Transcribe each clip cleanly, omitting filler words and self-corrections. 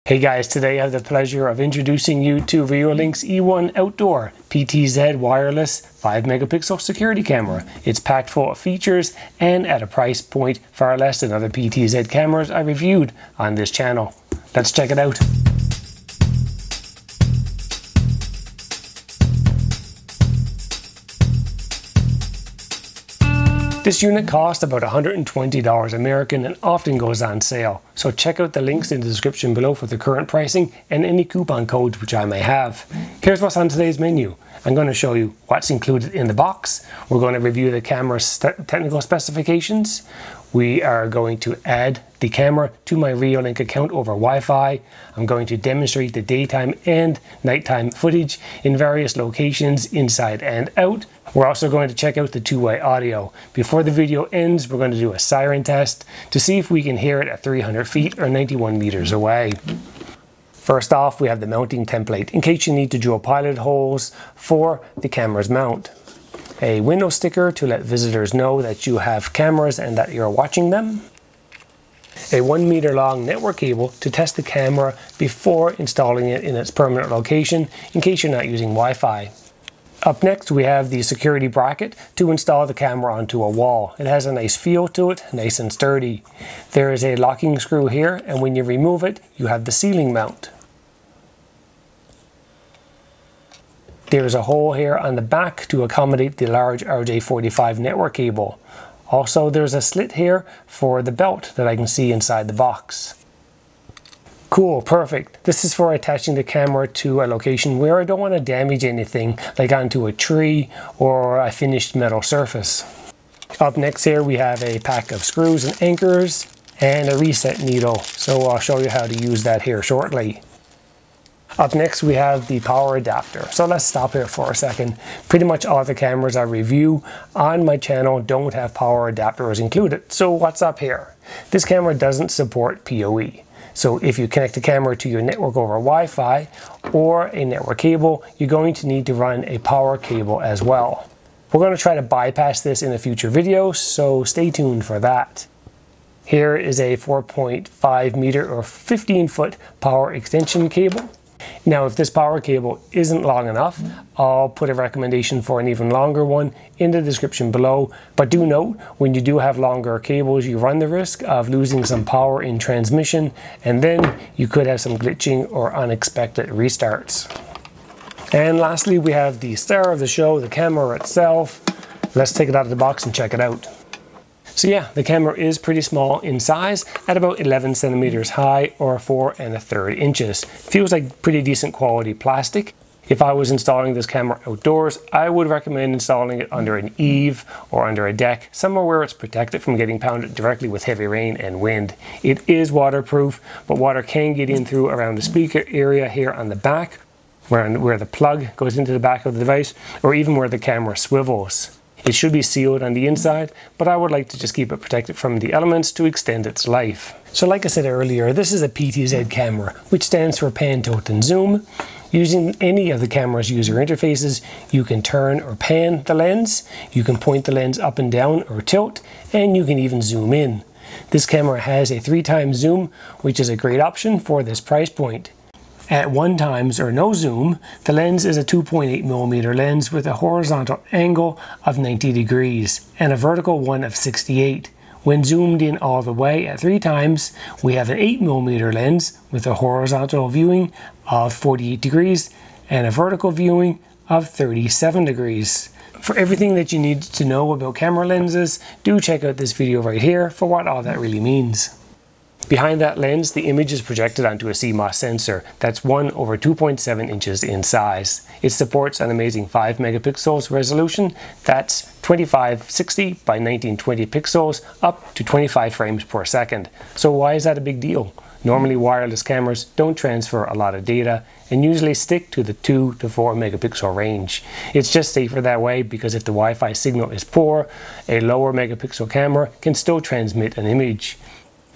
Hey guys, today I have the pleasure of introducing you to Reolink's E1 Outdoor PTZ wireless 5 megapixel security camera. It's packed full of features and at a price point far less than other PTZ cameras I reviewed on this channel. Let's check it out. This unit costs about $120 American and often goes on sale, so check out the links in the description below for the current pricing and any coupon codes which I may have. Here's what's on today's menu. I'm going to show you what's included in the box. We're going to review the camera's technical specifications. We are going to add the camera to my Reolink account over Wi-Fi. I'm going to demonstrate the daytime and nighttime footage in various locations inside and out. We're also going to check out the two-way audio. Before the video ends, we're going to do a siren test to see if we can hear it at 300 feet or 91 meters away. First off, we have the mounting template in case you need to drill pilot holes for the camera's mount. A window sticker to let visitors know that you have cameras and that you're watching them. A 1 meter long network cable to test the camera before installing it in its permanent location in case you're not using Wi-Fi. Up next we have the security bracket to install the camera onto a wall. It has a nice feel to it, nice and sturdy. There is a locking screw here, and when you remove it you have the ceiling mount. There's a hole here on the back to accommodate the large RJ45 network cable. Also, there's a slit here for the belt that I can see inside the box. Cool, perfect. This is for attaching the camera to a location where I don't want to damage anything, like onto a tree or a finished metal surface. Up next here we have a pack of screws and anchors and a reset needle, so I'll show you how to use that here shortly. Up next we have the power adapter. So let's stop here for a second. Pretty much all the cameras I review on my channel don't have power adapters included. So what's up here? This camera doesn't support PoE. So if you connect the camera to your network over Wi-Fi or a network cable, you're going to need to run a power cable as well. We're going to try to bypass this in a future video, so stay tuned for that. Here is a 4.5 meter or 15 foot power extension cable. Now if this power cable isn't long enough, I'll put a recommendation for an even longer one in the description below. But do note, when you do have longer cables, you run the risk of losing some power in transmission, and then you could have some glitching or unexpected restarts. And lastly, we have the star of the show, the camera itself. Let's take it out of the box and check it out. So yeah, the camera is pretty small in size at about 11 centimeters high or 4 1/3 inches. Feels like pretty decent quality plastic. If I was installing this camera outdoors, I would recommend installing it under an eave or under a deck, somewhere where it's protected from getting pounded directly with heavy rain and wind. It is waterproof, but water can get in through around the speaker area here on the back, where the plug goes into the back of the device, or even where the camera swivels. It should be sealed on the inside, but I would like to just keep it protected from the elements to extend its life. So like I said earlier, this is a PTZ camera, which stands for pan, tilt, and zoom. Using any of the camera's user interfaces, you can turn or pan the lens, you can point the lens up and down or tilt, and you can even zoom in. This camera has a 3x zoom, which is a great option for this price point. At 1x or no zoom, the lens is a 2.8mm lens with a horizontal angle of 90 degrees and a vertical one of 68. When zoomed in all the way at 3x, we have an 8mm lens with a horizontal viewing of 48 degrees and a vertical viewing of 37 degrees. For everything that you need to know about camera lenses, do check out this video right here for what all that really means. Behind that lens, the image is projected onto a CMOS sensor that's 1/2.7 inches in size. It supports an amazing 5 megapixels resolution, that's 2560 by 1920 pixels, up to 25 frames per second. So why is that a big deal? Normally wireless cameras don't transfer a lot of data and usually stick to the 2 to 4 megapixel range. It's just safer that way because if the Wi-Fi signal is poor, a lower megapixel camera can still transmit an image.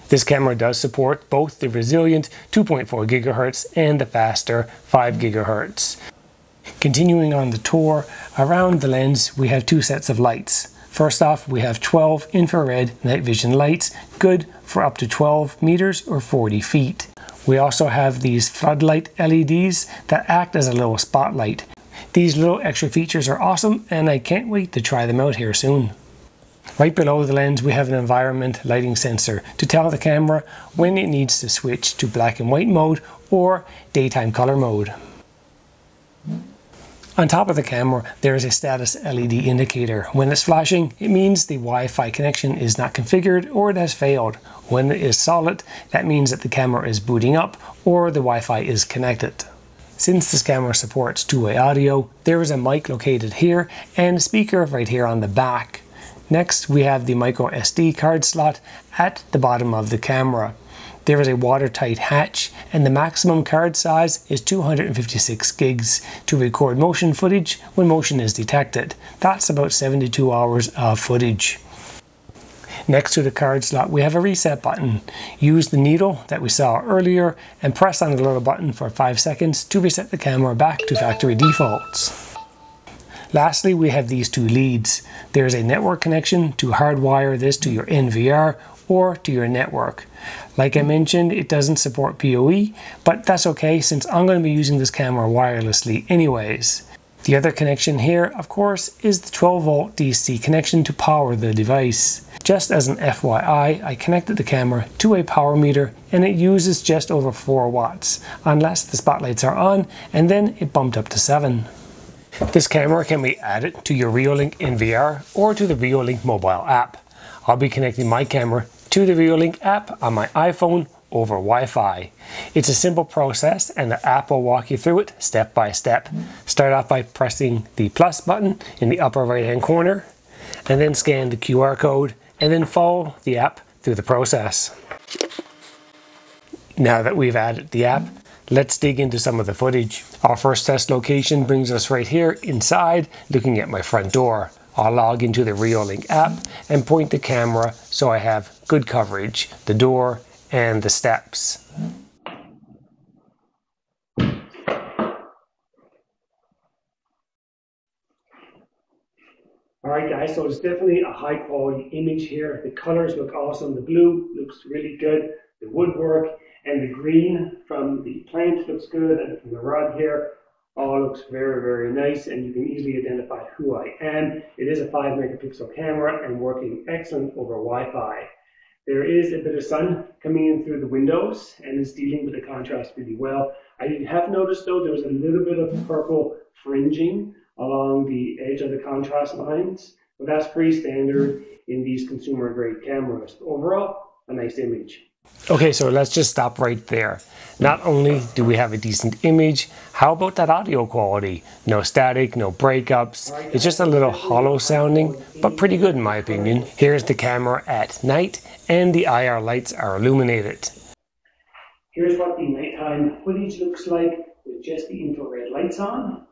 This camera does support both the resilient 2.4 GHz and the faster 5 GHz. Continuing on the tour, around the lens we have two sets of lights. First off, we have 12 infrared night vision lights, good for up to 12 meters or 40 feet. We also have these floodlight LEDs that act as a little spotlight. These little extra features are awesome and I can't wait to try them out here soon. Right below the lens we have an environment lighting sensor to tell the camera when it needs to switch to black and white mode or daytime color mode. On top of the camera there is a status LED indicator. When it's flashing it means the Wi-Fi connection is not configured or it has failed. When it is solid that means that the camera is booting up or the Wi-Fi is connected. Since this camera supports two-way audio, there is a mic located here and a speaker right here on the back. Next we have the micro SD card slot at the bottom of the camera. There is a watertight hatch and the maximum card size is 256 gigs to record motion footage when motion is detected. That's about 72 hours of footage. Next to the card slot we have a reset button. Use the needle that we saw earlier and press on the little button for 5 seconds to reset the camera back to factory defaults. Lastly we have these two leads. There is a network connection to hardwire this to your NVR or to your network. Like I mentioned, it doesn't support PoE, but that's okay since I'm going to be using this camera wirelessly anyways. The other connection here, of course, is the 12 volt DC connection to power the device. Just as an FYI, I connected the camera to a power meter and it uses just over 4 watts, unless the spotlights are on, and then it bumped up to 7. This camera can be added to your Reolink NVR or to the Reolink mobile app. I'll be connecting my camera to the Reolink app on my iPhone over Wi-Fi. It's a simple process and the app will walk you through it step by step. Start off by pressing the plus button in the upper right hand corner and then scan the QR code and then follow the app through the process. Now that we've added the app, let's dig into some of the footage. Our first test location brings us right here inside looking at my front door. I'll log into the Reolink app and point the camera so I have good coverage, the door and the steps. Alright guys, so it's definitely a high quality image here. The colors look awesome, the blue looks really good, the woodwork and the green from the plant looks good, and from the rod here all looks very, very nice, and you can easily identify who I am. It is a 5 megapixel camera and working excellent over Wi-Fi. There is a bit of sun coming in through the windows and it's dealing with the contrast really well. I have noticed though there was a little bit of purple fringing along the edge of the contrast lines, but that's pretty standard in these consumer grade cameras. Overall, a nice image. Okay, so let's just stop right there. Not only do we have a decent image, how about that audio quality? No static, no breakups. It's just a little hollow sounding, but pretty good in my opinion. Here's the camera at night and the IR lights are illuminated. Here's what the nighttime footage looks like with just the infrared lights on.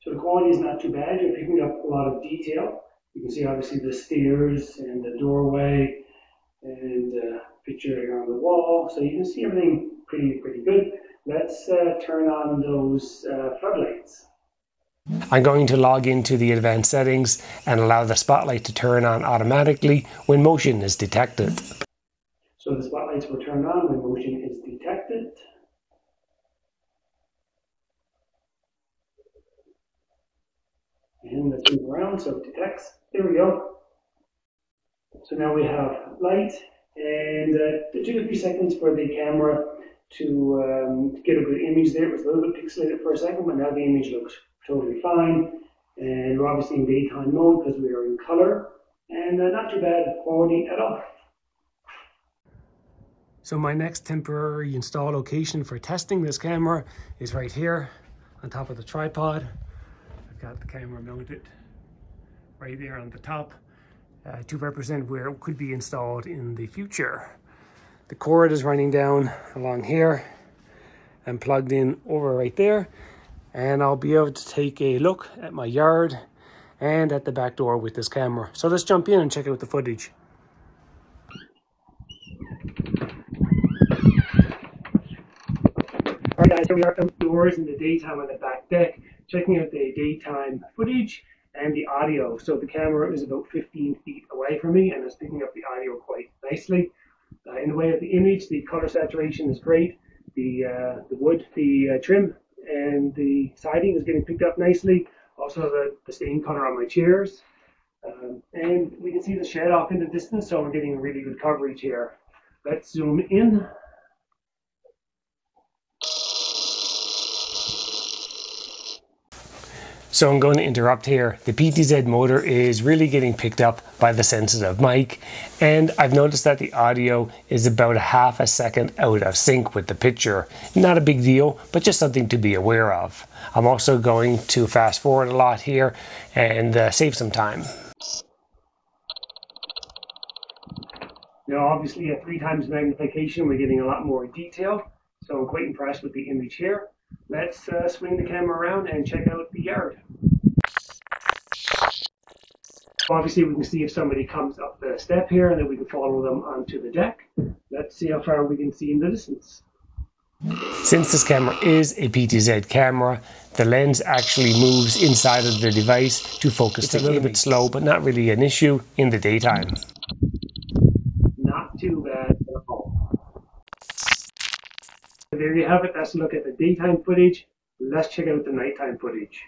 So the quality is not too bad. You're picking up a lot of detail. You can see obviously the stairs and the doorway and picture here on the wall. So you can see everything pretty good. Let's turn on those floodlights. I'm going to log into the advanced settings and allow the spotlight to turn on automatically when motion is detected. So the spotlights will turn on when motion is detected. And let's move around so it detects. There we go. So now we have light and 2 to 3 seconds for the camera to get a good image there. It was a little bit pixelated for a second, but now the image looks totally fine. And we're obviously in daytime mode because we are in color, and not too bad quality at all. So my next temporary install location for testing this camera is right here on top of the tripod. I've got the camera mounted right there on the top to represent where it could be installed in the future. The cord is running down along here and plugged in over right there, and I'll be able to take a look at my yard and at the back door with this camera. So let's jump in and check out the footage. Alright guys, so we are outdoors in the daytime on the back deck, checking out the daytime footage and the audio. So the camera is about 15 feet away from me and it's picking up the audio quite nicely. In the way of the image, the color saturation is great. The wood, the trim, and the siding is getting picked up nicely. Also the stain color on my chairs. And we can see the shed off in the distance, so we're getting really good coverage here. Let's zoom in. So I'm going to interrupt here. The PTZ motor is really getting picked up by the sensitive mic, and I've noticed that the audio is about half a second out of sync with the picture. Not a big deal, but just something to be aware of. I'm also going to fast forward a lot here and save some time. Now obviously at 3 times magnification we're getting a lot more detail, so I'm quite impressed with the image here. Let's swing the camera around and check out the yard. Obviously we can see if somebody comes up the step here, and then we can follow them onto the deck. Let's see how far we can see in the distance. Since this camera is a PTZ camera, the lens actually moves inside of the device to focus. It's a little bit slow, but not really an issue in the daytime. Not too bad at all. There you have it. That's a look at the daytime footage. Let's check out the nighttime footage.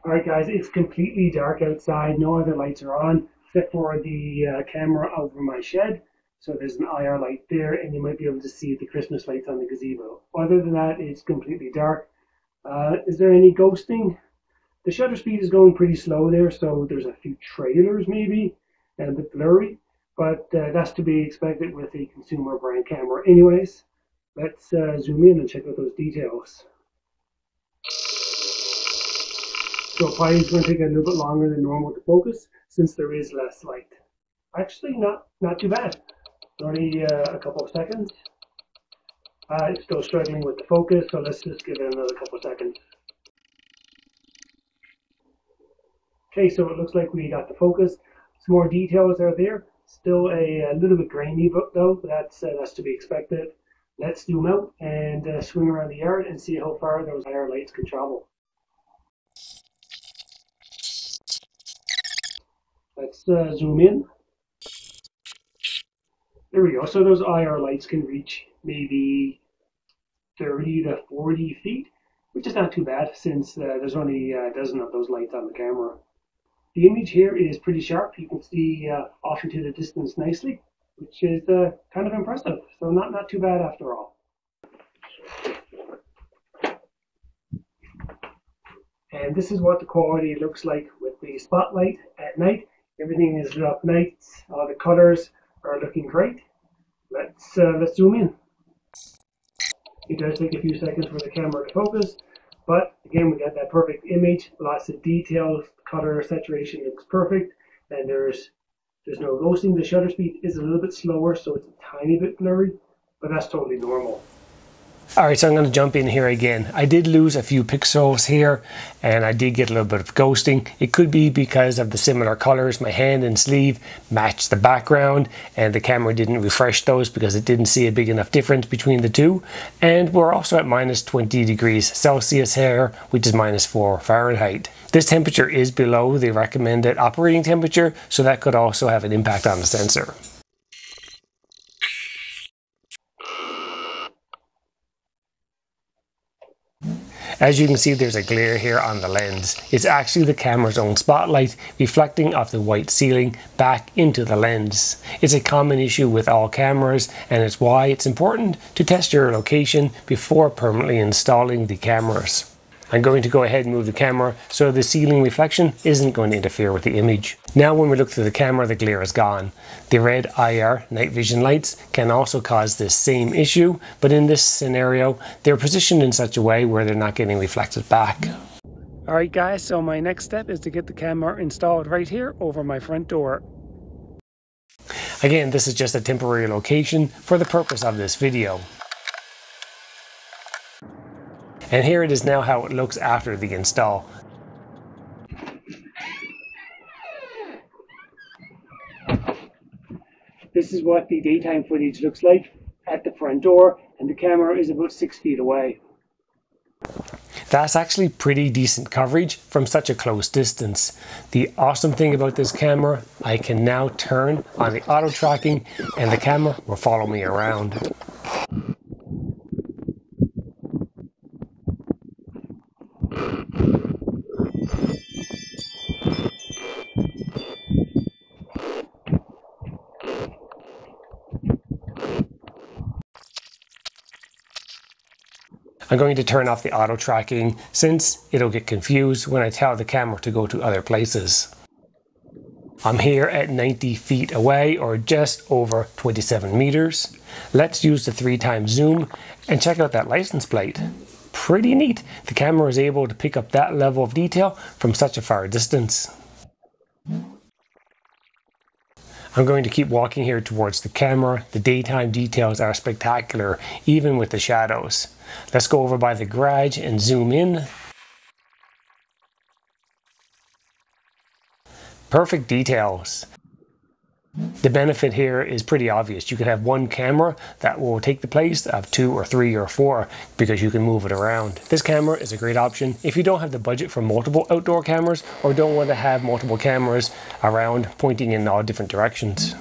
Alright guys, it's completely dark outside. No other lights are on except for the camera over my shed. So there's an IR light there, and you might be able to see the Christmas lights on the gazebo. Other than that, it's completely dark. Is there any ghosting? The shutter speed is going pretty slow there, so there's a few trailers maybe, and a bit blurry. But that's to be expected with a consumer brand camera anyways. Let's zoom in and check out those details. So probably it's going to take a little bit longer than normal to focus since there is less light. Actually, not too bad. Only a couple of seconds. It's still struggling with the focus, so let's just give it another couple of seconds. Okay, so it looks like we got the focus. Some more details are there. Still a little bit grainy though, but that's to be expected. Let's zoom out and swing around the yard and see how far those IR lights can travel. Let's zoom in. There we go. So those IR lights can reach maybe 30 to 40 feet, which is not too bad since there's only a dozen of those lights on the camera. The image here is pretty sharp. You can see off into the distance nicely, which is kind of impressive. So not too bad after all. And this is what the quality looks like with the spotlight at night. Everything is lit up nice. All the colors are looking great. Let's zoom in. It does take a few seconds for the camera to focus, but again, we got that perfect image, lots of details, color saturation looks perfect, and there's no ghosting. The shutter speed is a little bit slower, so it's a tiny bit blurry, but that's totally normal. Alright, so I'm going to jump in here again. I did lose a few pixels here, and I did get a little bit of ghosting. It could be because of the similar colors. My hand and sleeve matched the background, and the camera didn't refresh those because it didn't see a big enough difference between the two. And we're also at minus 20 degrees Celsius here, which is minus 4 Fahrenheit. This temperature is below the recommended operating temperature, so that could also have an impact on the sensor. As you can see, there's a glare here on the lens. It's actually the camera's own spotlight reflecting off the white ceiling back into the lens. It's a common issue with all cameras, and it's why it's important to test your location before permanently installing the cameras. I'm going to go ahead and move the camera so the ceiling reflection isn't going to interfere with the image. Now when we look through the camera, the glare is gone. The red IR night vision lights can also cause this same issue, but in this scenario, they're positioned in such a way where they're not getting reflected back. Alright guys, so my next step is to get the camera installed right here over my front door. Again, this is just a temporary location for the purpose of this video. And here it is now how it looks after the install. This is what the daytime footage looks like at the front door, and the camera is about 6 feet away. That's actually pretty decent coverage from such a close distance. The awesome thing about this camera, I can now turn on the auto tracking and the camera will follow me around. I'm going to turn off the auto tracking since it'll get confused when I tell the camera to go to other places. I'm here at 90 feet away, or just over 27 meters. Let's use the 3x zoom and check out that license plate. Pretty neat. The camera is able to pick up that level of detail from such a far distance. I'm going to keep walking here towards the camera. The daytime details are spectacular, even with the shadows. Let's go over by the garage and zoom in. Perfect details. The benefit here is pretty obvious. You could have one camera that will take the place of 2 or 3 or 4 because you can move it around. This camera is a great option if you don't have the budget for multiple outdoor cameras or don't want to have multiple cameras around pointing in all different directions.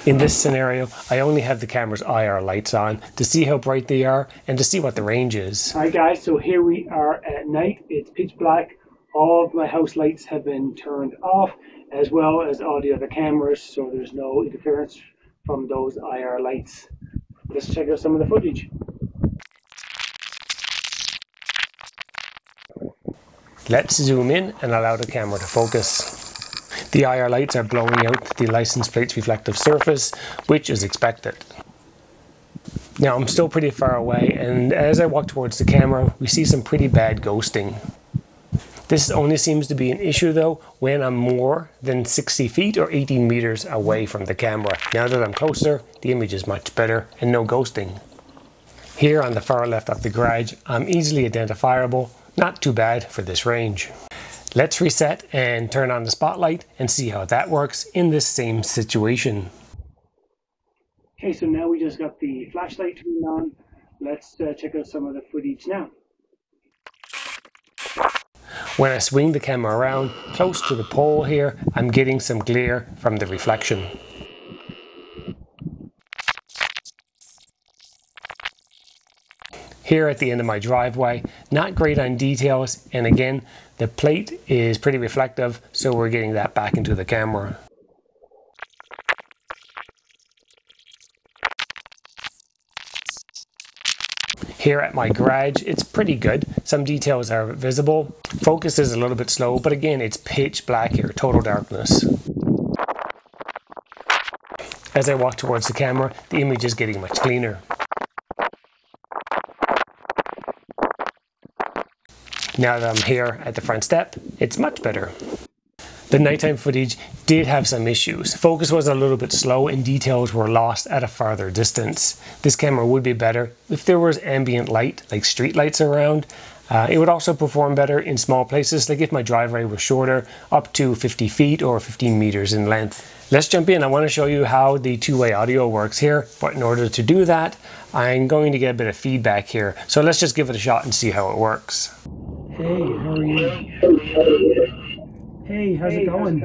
In this scenario, I only have the camera's IR lights on to see how bright they are and to see what the range is. Hi guys, so here we are at night. It's pitch black. All of my house lights have been turned off, as well as all the other cameras, so there's no interference from those IR lights. Let's check out some of the footage. Let's zoom in and allow the camera to focus. The IR lights are blowing out the license plate's reflective surface, which is expected. Now I'm still pretty far away, and as I walk towards the camera, we see some pretty bad ghosting. This only seems to be an issue though when I'm more than 60 feet or 18 meters away from the camera. Now that I'm closer, the image is much better and no ghosting. Here on the far left of the garage, I'm easily identifiable, not too bad for this range. Let's reset and turn on the spotlight and see how that works in this same situation. Okay, so now we just got the flashlight turned on. Let's check out some of the footage now. When I swing the camera around close to the pole here, I'm getting some glare from the reflection. Here at the end of my driveway, not great on details, and again, the plate is pretty reflective, so we're getting that back into the camera. Here at my garage, it's pretty good. Some details are visible. Focus is a little bit slow, but again, it's pitch black here, total darkness. As I walk towards the camera, the image is getting much cleaner. Now that I'm here at the front step, it's much better. The nighttime footage did have some issues. Focus was a little bit slow and details were lost at a farther distance. This camera would be better if there was ambient light, like street lights around. It would also perform better in small places, like if my driveway was shorter, up to 50 feet or 15 meters in length. Let's jump in. I want to show you how the two-way audio works here, but in order to do that, I'm going to get a bit of feedback here. So let's just give it a shot and see how it works. Hey, how are you? Hey, how's it going?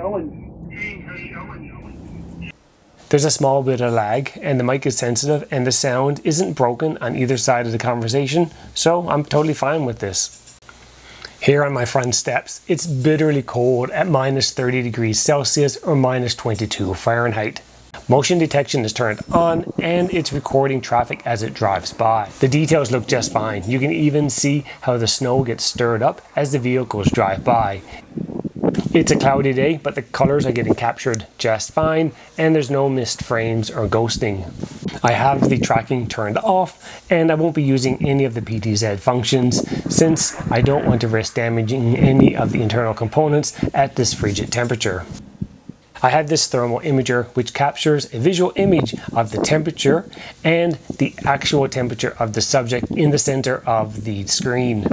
There's a small bit of lag and the mic is sensitive and the sound isn't broken on either side of the conversation, so I'm totally fine with this. Here on my front steps, it's bitterly cold at -30 degrees Celsius or -22 Fahrenheit. Motion detection is turned on and it's recording traffic as it drives by. The details look just fine. You can even see how the snow gets stirred up as the vehicles drive by. It's a cloudy day, but the colors are getting captured just fine and there's no missed frames or ghosting. I have the tracking turned off and I won't be using any of the PTZ functions since I don't want to risk damaging any of the internal components at this frigid temperature. I have this thermal imager which captures a visual image of the temperature and the actual temperature of the subject in the center of the screen.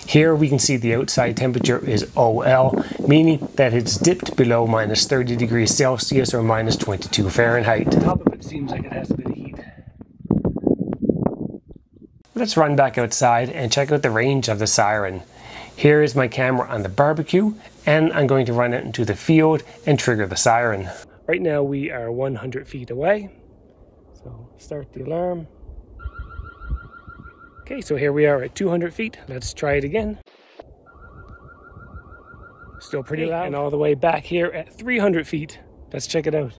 Here we can see the outside temperature is OL, meaning that it's dipped below -30 degrees Celsius or -22 Fahrenheit. The top of it seems like it has a bit of heat. Let's run back outside and check out the range of the Siren. Here is my camera on the barbecue, and I'm going to run it into the field and trigger the siren. Right now we are 100 feet away, so start the alarm. Okay, so here we are at 200 feet. Let's try it again. Still pretty loud. And all the way back here at 300 feet. Let's check it out.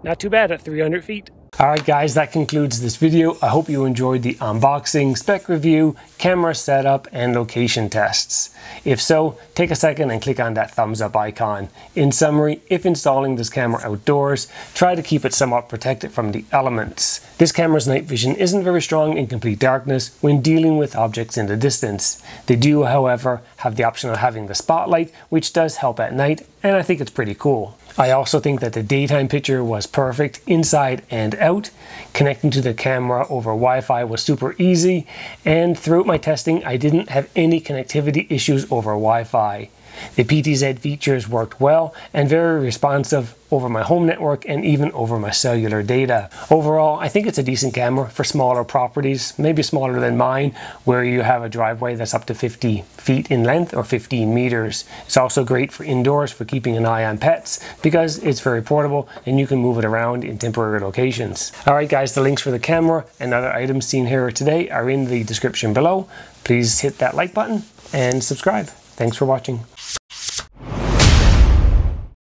Not too bad at 300 feet. Alright guys, that concludes this video. I hope you enjoyed the unboxing, spec review, camera setup, and location tests. If so, take a second and click on that thumbs up icon. In summary, if installing this camera outdoors, try to keep it somewhat protected from the elements. This camera's night vision isn't very strong in complete darkness when dealing with objects in the distance. They do, however, have the option of having the spotlight, which does help at night, and I think it's pretty cool. I also think that the daytime picture was perfect inside and out. Connecting to the camera over Wi-Fi was super easy, and throughout my testing I didn't have any connectivity issues over Wi-Fi. The PTZ features worked well and very responsive over my home network and even over my cellular data. Overall, I think it's a decent camera for smaller properties, maybe smaller than mine, where you have a driveway that's up to 50 feet in length or 15 meters. It's also great for indoors for keeping an eye on pets because it's very portable and you can move it around in temporary locations. Alright guys, the links for the camera and other items seen here today are in the description below. Please hit that like button and subscribe. Thanks for watching.